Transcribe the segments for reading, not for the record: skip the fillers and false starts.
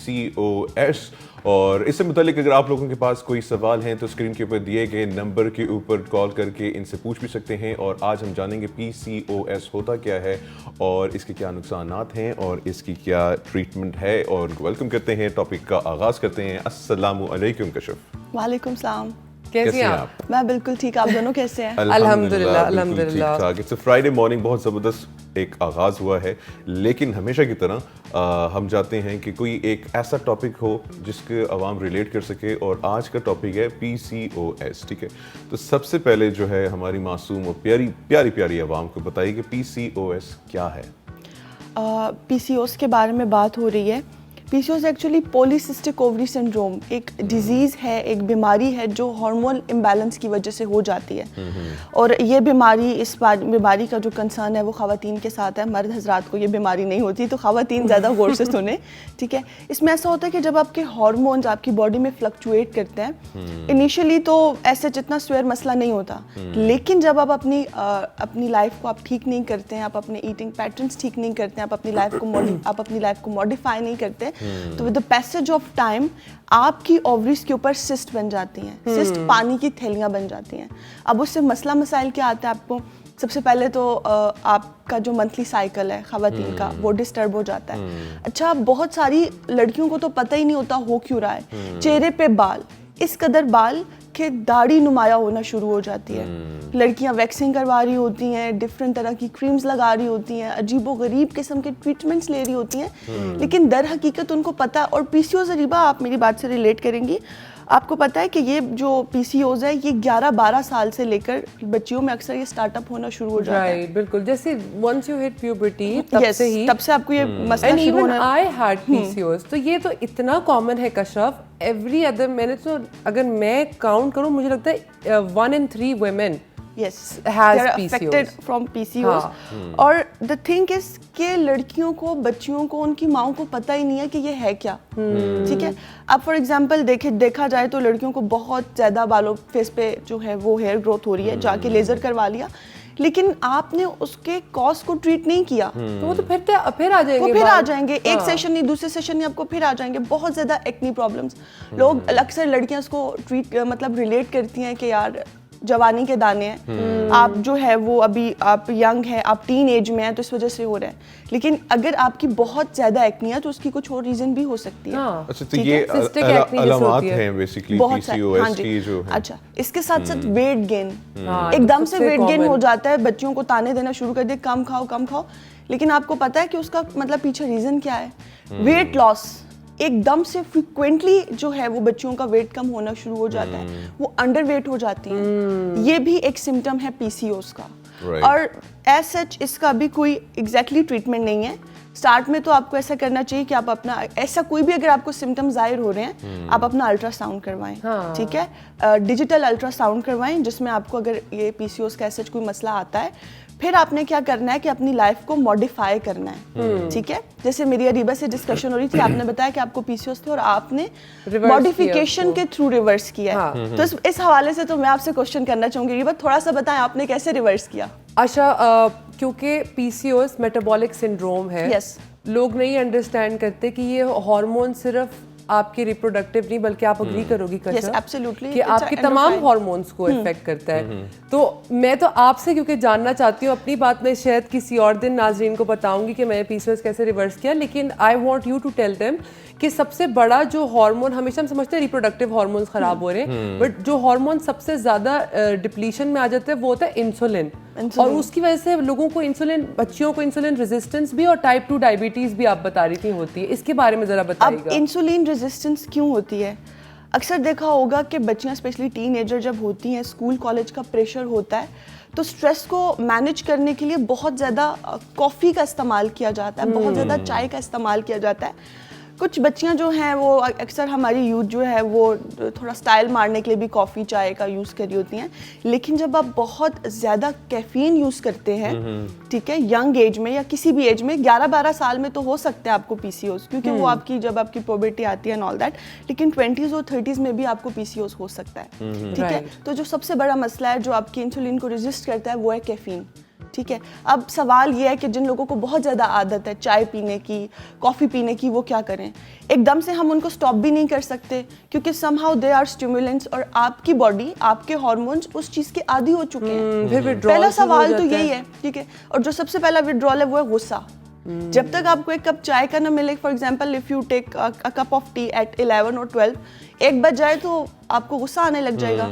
PCOS। और इससे मुतालिक अगर आप लोगों के पास कोई सवाल हैं तो स्क्रीन के ऊपर दिए गए नंबर के ऊपर कॉल करके इनसे पूछ भी सकते हैं। और आज हम जानेंगे PCOS होता क्या है और इसके क्या नुकसानात हैं और इसकी क्या ट्रीटमेंट है। और वेलकम करते हैं, टॉपिक का आगाज़ करते हैं। अस्सलामु अलैकुम कशिफ। वालेकुम सलाम। कैसी हैं आप? मैं बिल्कुल ठीक, आप दोनों कैसे हैं? अल्हम्दुलिल्लाह अल्हम्दुलिल्लाह। इट्स फ्राइडे मॉर्निंग, बहुत ज़बरदस्त एक आगाज़ हुआ है। लेकिन हमेशा की तरह हम चाहते हैं कि कोई एक ऐसा टॉपिक हो जिसके आवाम रिलेट कर सके। और आज का टॉपिक है PCOS, ठीक है। तो सबसे पहले जो है हमारी मासूम और प्यारी प्यारी प्यारी आवाम को बताइए कि PCOS क्या है। PCOS के बारे में बात हो रही है। PCOS actually polycystic ovary syndrome एक डिजीज़ है, एक बीमारी है जो हार्मोन इम्बैलेंस की वजह से हो जाती है। और ये बीमारी, इस बीमारी का जो कंसर्न है वो ख़वातीन के साथ है। मर्द हजरात को ये बीमारी नहीं होती, तो ख़वातीन ज़्यादा गौर से सुने, ठीक है। इसमें ऐसा होता है कि जब आपके हार्मोन्स आपकी बॉडी में फ्लक्चुएट करते हैं, इनिशियली तो ऐसे जितना स्वेयर मसला नहीं होता, लेकिन जब आप अपनी लाइफ को आप ठीक नहीं करते हैं, आप अपने ईटिंग पैटर्न्स ठीक नहीं करते हैं, आप अपनी लाइफ को मॉडिफाई नहीं करते, तो with the passage of time आपकी ओवरीज के ऊपर सिस्ट बन जाती हैं। सिस्ट पानी की थैलियां बन जाती हैं। अब उससे मसला मसाइल क्या आता है आपको? सबसे पहले तो आपका जो मंथली साइकिल है ख़वातीन का, वो डिस्टर्ब हो जाता है। अच्छा, बहुत सारी लड़कियों को तो पता ही नहीं होता हो क्यों रहा है। चेहरे पे बाल, इस कदर बाल कि दाढ़ी नुमाया होना शुरू हो जाती है। लड़कियां वैक्सिंग करवा रही होती हैं, डिफरेंट तरह की क्रीम्स लगा रही होती हैं, अजीबो गरीब किस्म के ट्रीटमेंट्स ले रही होती हैं, लेकिन दर हकीकत उनको पता है। और PCOS, अरीबा आप मेरी बात से रिलेट करेंगी, आपको पता है कि ये जो PCOS है ये 11-12 साल से लेकर बच्चियों में अक्सर ये स्टार्टअप होना शुरू हो जाता है। बिल्कुल, जैसे once you hit puberty तब से आपको ये मसला शुरू होना। I had PCOS, तो ये तो इतना कॉमन है कशरफ। एवरी अदर, मैंने तो अगर मैं काउंट करूँ मुझे लगता है 1 in 3 women Yes, has they are PCOS. affected from PCOS. और the thing is कि लड़कियों को, बच्चियों को, उनकी माओं को पता ही नहीं है कि ये है क्या, ठीक है। अब फॉर एग्जांपल देखा जाए तो लड़कियों को बहुत ज़्यादा बालों फेस पे जो है वो हेयर ग्रोथ हो रही है, जाके लेज़र करवा लिया, लेकिन आपने उसके कॉज को ट्रीट नहीं किया, तो वो तो फिर आ जाएंगे। एक सेशन नहीं, दूसरे सेशन नहीं, आपको फिर आ जाएंगे बहुत ज़्यादा एक्नी प्रॉब्लम्स। लोग अक्सर लड़कियां इसको मतलब रिलेट करती हैं कि यार जवानी के दाने हैं, आप जो है वो अभी आप यंग हैं, आप टीन एज में हैं, तो इस वजह से हो रहा है। लेकिन अगर आपकी बहुत ज्यादा एक्नी है तो उसकी कुछ और रीजन भी हो सकती है। अच्छा, तो ये अलामात हैं बेसिकली PCOS की जो है। अच्छा, इसके साथ साथ वेट गेन, एकदम से वेट गेन हो जाता है, बच्चियों को ताने देना शुरू कर दे, कम खाओ, लेकिन आपको पता है कि उसका मतलब पीछे रीजन क्या है? Weight loss. एकदम से फ्रीक्वेंटली जो है वो बच्चियों का वेट कम होना शुरू हो जाता है, वो अंडर वेट हो जाती हैं। ये भी एक सिम्टम है PCOS का। और एज सच इसका भी कोई एग्जैक्टली ट्रीटमेंट नहीं है। स्टार्ट में तो आपको ऐसा करना चाहिए कि आप अपना, ऐसा कोई भी अगर आपको सिम्टम जाहिर हो रहे हैं, आप अपना अल्ट्रासाउंड करवाएं, ठीक है। डिजिटल अल्ट्रासाउंड करवाएं, जिसमें आपको अगर ये PCOS का ऐसा कोई मसला आता है, फिर आपने क्या करना है कि अपनी लाइफ को मॉडिफाई करना है, ठीक है। जैसे मेरी अरीबा से डिस्कशन हो रही थी, आपने बताया कि आपको PCOS थे और आपने मॉडिफिकेशन के थ्रू रिवर्स किया है। तो इस हवाले से तो मैं आपसे क्वेश्चन करना चाहूंगी, अरीबा थोड़ा सा बताएं आपने कैसे रिवर्स किया। अच्छा, क्योंकि PCOS मेटाबॉलिक सिंड्रोम है, लोग नहीं अंडरस्टैंड करते कि ये हार्मोन सिर्फ आपके रिप्रोडक्टिव नहीं बल्कि आप अग्री करोगी कि आपके तमाम हार्मोन्स को इफेक्ट करता है। तो मैं तो आपसे क्योंकि जानना चाहती हूँ, अपनी बात मैं शायद किसी और दिन नाजरीन को बताऊंगी कि मैंने PCOS कैसे रिवर्स किया, लेकिन I want you to tell them कि सबसे बड़ा जो हार्मोन, हमेशा हम समझते हैं रिप्रोडक्टिव हार्मोन्स खराब हो रहे हैं, बट जो हार्मोन सबसे ज्यादा डिप्लीशन में आ जाता है वो होता है इंसुलिन। और उसकी वजह से लोगों को बच्चियों को इंसुलिन रेजिस्टेंस भी और टाइप 2 डायबिटीज भी आप बता रही थी होती है। इसके बारे में जरा बताइएगा। अब इंसुलिन रेजिस्टेंस क्यों होती है? अक्सर देखा होगा कि बच्चियां स्पेशली टीनेजर जब होती हैं, स्कूल कॉलेज का प्रेशर होता है, तो स्ट्रेस को मैनेज करने के लिए बहुत ज़्यादा कॉफ़ी का इस्तेमाल किया जाता है, बहुत ज़्यादा चाय का इस्तेमाल किया जाता है। कुछ बच्चियां जो हैं वो अक्सर हमारी यूथ जो है वो थोड़ा स्टाइल मारने के लिए भी कॉफ़ी चाय का यूज़ करी होती हैं, लेकिन जब आप बहुत ज़्यादा कैफीन यूज़ करते हैं, ठीक है, यंग एज में या किसी भी एज में, 11-12 साल में तो हो सकता है आपको PCOS, क्योंकि वो आपकी जब आपकी प्यूबर्टी आती है एंड ऑल दैट, लेकिन 20s और 30s में भी आपको PCOS हो सकता है, ठीक है। तो जो सबसे बड़ा मसला है जो आपकी इंसुलिन को रेजिस्ट करता है वो है कैफीन। ठीक है। अब सवाल ये है कि जिन लोगों को बहुत ज़्यादा आदत है चाय पीने की, कॉफ़ी पीने की, वो क्या करें? एकदम से हम उनको स्टॉप भी नहीं कर सकते क्योंकि समहाउ दे आर स्टिमुलेंट्स और आपकी बॉडी, आपके हार्मोन्स उस चीज़ के आदी हो चुके हैं। फिर withdrawal पहला शुरू हो सवाल तो जाता यही है, ठीक है। और जो सबसे पहला विड्रॉल है वो है गुस्सा। जब तक आपको एक कप चाय का ना मिले, for example if you take a cup of tea at 11 और 12, 1 बज जाए तो आपको गुस्सा आने लग जाएगा।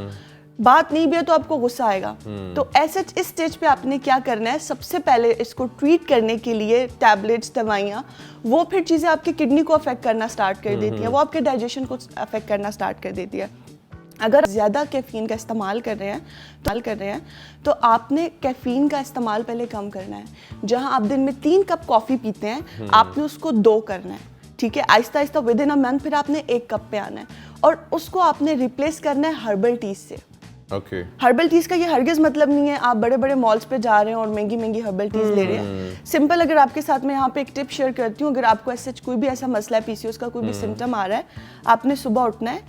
बात नहीं भी है तो आपको गुस्सा आएगा। तो ऐसे इस स्टेज पे आपने क्या करना है, सबसे पहले इसको ट्रीट करने के लिए टैबलेट्स, दवाइयाँ, वो फिर चीज़ें आपकी किडनी को अफेक्ट करना स्टार्ट कर देती हैं, वो आपके डाइजेशन को अफेक्ट करना स्टार्ट कर देती है। अगर ज़्यादा कैफ़ीन का इस्तेमाल कर रहे हैं तो आपने कैफ़ीन का इस्तेमाल पहले कम करना है। जहां आप दिन में 3 कप कॉफ़ी पीते हैं, आपने उसको 2 करना है, ठीक है। Aahista Aahista with in a month फिर आपने 1 कप पे आना है और उसको आपने रिप्लेस करना है हर्बल टीज से। ओके। हर्बल टीज का ये हरगिज मतलब नहीं है आप बड़े बड़े मॉल्स पे जा रहे हैं और महंगी महंगी हर्बल टीज ले रहे हैं। सिंपल, अगर आपके साथ में यहाँ पे एक टिप शेयर करती हूँ, अगर आपको ऐसे कोई भी ऐसा मसला है, पीसीओएस का कोई भी सिम्टम आ रहा है, आपने सुबह उठना है,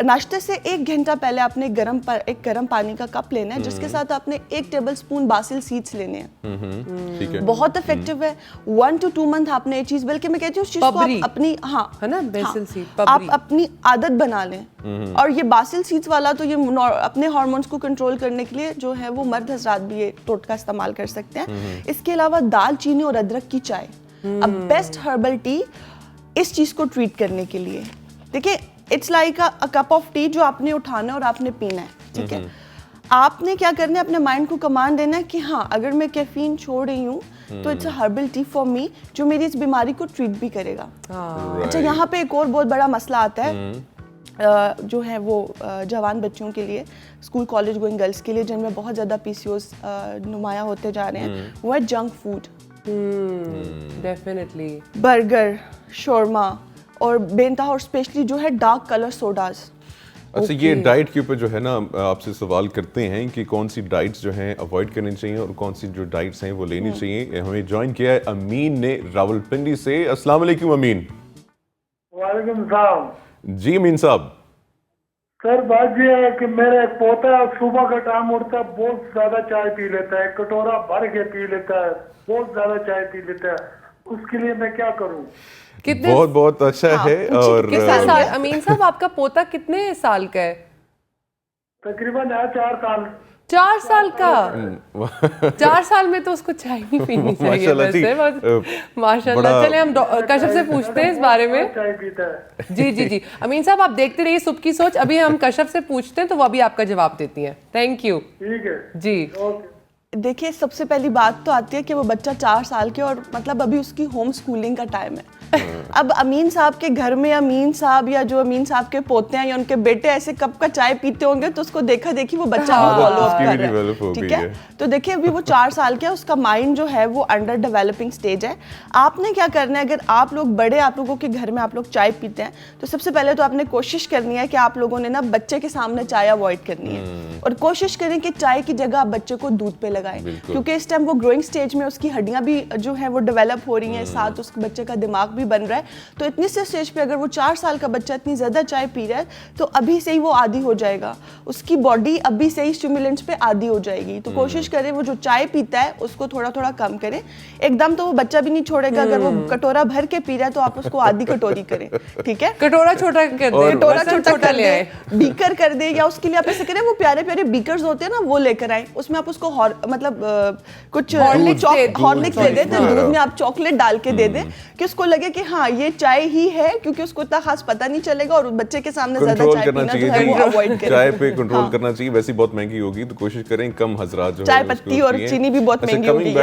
नाश्ते से 1 घंटा पहले आपने एक गर्म पानी का कप लेना है, जिसके साथ आपने 1 टेबल स्पून बासिल सीड्स लेने हैं। ठीक है। बहुत इफेक्टिव है। 1 to 2 मंथ आपने ये चीज, बल्कि मैं कहती हूँ उस चीज को आप अपनी, हाँ है ना, basil seed, आप पबरी। अपनी आदत बना लें। और ये बासिल सीड्स वाला तो ये अपने हार्मोन्स को कंट्रोल करने के लिए जो है वो मर्द हजरात भी ये टोटका इस्तेमाल कर सकते हैं। इसके अलावा दालचीनी और अदरक की चाय, अब बेस्ट हर्बल टी इस चीज को ट्रीट करने के लिए। देखिए, it's like a cup of T जो आपने उठाना है और आपने पीना है, ठीक है। आपने क्या करना है, अपने माइंड को कमांड देना है कि हाँ, अगर मैं कैफीन छोड़ रही हूँ तो it's a herbal tea for me, जो मेरी इस बीमारी को ट्रीट भी करेगा। अच्छा, यहाँ पे एक और बहुत बड़ा मसला आता है जो है वो जवान बच्चों के लिए, स्कूल कॉलेज गोइंग गर्ल्स के लिए, जिनमें बहुत ज़्यादा पीसीओएस नुमाया होते जा रहे हैं, वो है junk food. Definitely burger, shawarma और बेनतहा, और स्पेशली जो है डार्क कलर सोडाज। अच्छा, ये डाइट के ऊपर जो है ना आपसे सवाल करते हैं कि कौन सी डाइट्स जो हैं अवॉइड करनी चाहिए और कौन सी जो डाइट्स हैं वो लेनी चाहिए। हमें ज्वाइन किया है अमीन ने रावलपिंडी से। अस्सलाम वालेकुम अमीन। वालेकुम सलाम जी अमीन साहब। सर, बात यह है कि मेरा एक पोता सुबह का टाइम उठता है, बहुत ज्यादा चाय पी लेता है, कटोरा भर के पी लेता है, बहुत ज्यादा चाय पी लेता है। उसके लिए मैं क्या करूं? कितने बहुत बहुत अच्छा है। और कितने साल, अमीन साहब आपका पोता कितने साल का है? तकरीबन है 4 साल। 4 साल का? 4 साल में तो उसको चाय नहीं पीनी चाहिए वैसे। माशाल्लाह। चले हम कश्यप से पूछते हैं इस बारे में। चाय पीता है। जी। अमीन साहब, आप देखते रहिए सुबह की सोच। अभी हम कश्यप से पूछते हैं तो वो अभी आपका जवाब देती हैं। Thank you. ठीक है जी। ओके। देखिए, सबसे पहली बात तो आती है कि वो बच्चा 4 साल के और मतलब अभी उसकी होम स्कूलिंग का टाइम है। अब अमीन साहब के घर में अमीन साहब या जो अमीन साहब के पोते हैं या उनके बेटे ऐसे कप का चाय पीते होंगे तो उसको देखा देखी वो बच्चा भी फॉलो अप कर रहा है, ठीक है। तो देखिए, अभी वो 4 साल के, उसका माइंड जो है वो अंडर डेवलपिंग स्टेज है। आपने क्या करना है, अगर आप लोग बड़े, आप लोगों के घर में आप लोग चाय पीते हैं तो सबसे पहले तो आपने कोशिश करनी है कि आप लोगों ने ना बच्चे के सामने चाय अवॉइड करनी है और कोशिश करें कि चाय की जगह आप बच्चे को दूध पे लगाएं, क्योंकि इस टाइम वो ग्रोइंग स्टेज में, उसकी हड्डियां भी जो है वो डेवलप हो रही हैं, साथ उसके बच्चे का दिमाग भी बन रहा है। तो इतनी से स्टेज पे अगर वो 4 साल का बच्चा इतनी ज़्यादा चाय पी रहा है तो अभी से ही वो आदी हो जाएगा, उसकी बॉडी अभी से ही स्टिमुलेंट्स पे आदी हो जाएगी। तो कोशिश करें वो जो चाय पीता है उसको थोड़ा थोड़ा कम करें। एकदम तो वो बच्चा भी नहीं छोड़ेगा, अगर वो कटोरा भर के पी रहा है तो आप उसको आधी कटोरी करें, ठीक है। कटोरा छोटा कर दे, कटोरा छोटा कर दे, बीकर कर दे, या उसके लिए आप ऐसे करें, वो प्यारे प्यारे बीकर्स होते हैं ना, वो लेकर आए, उसमें आप उसको मतलब कुछ हॉर्लिक्स दे दें, दूध में आप चॉकलेट डाल के दे दें कि उसको लगे कि हाँ ये चाय ही है, क्योंकि उसको इतना खास पता नहीं चलेगा और बच्चे के सामने ज्यादा चाय पीना जो है वो अवॉइड करें। चाय पे कंट्रोल करना चाहिए। वैसे बहुत महंगी होगी तो कोशिश करें कम हजरात जो चाय पत्ती और चीनी भी बहुत महंगी होगी।